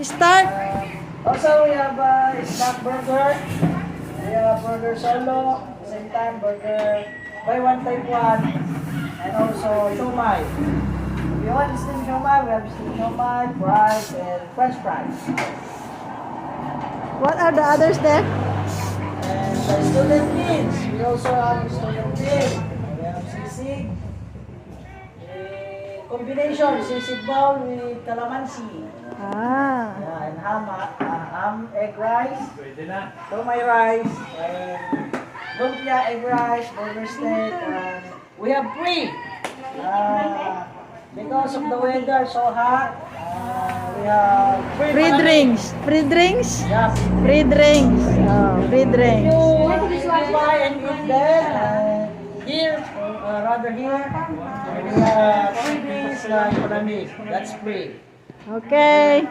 Start. Also, we have snack burger. We have burger solo. Same time, burger buy one take one. And also siomai. If you want steamed siomai, we have steamed siomai, fries, and french fries. What are the others there? And the student meals. We also have student meal. We have sisig. Combination, sisig bowl with calamansi. Ah. Yeah, and ham, egg rice, tomai rice, and lumpia egg rice, burger steak, and we have free. Because of the weather so hot, we have Free drinks. Free drinks. Yeah, Free drinks. Oh, free if drinks. you buy and eat there, here, rather here, we have free drinks like Palamig. That's free. Okay.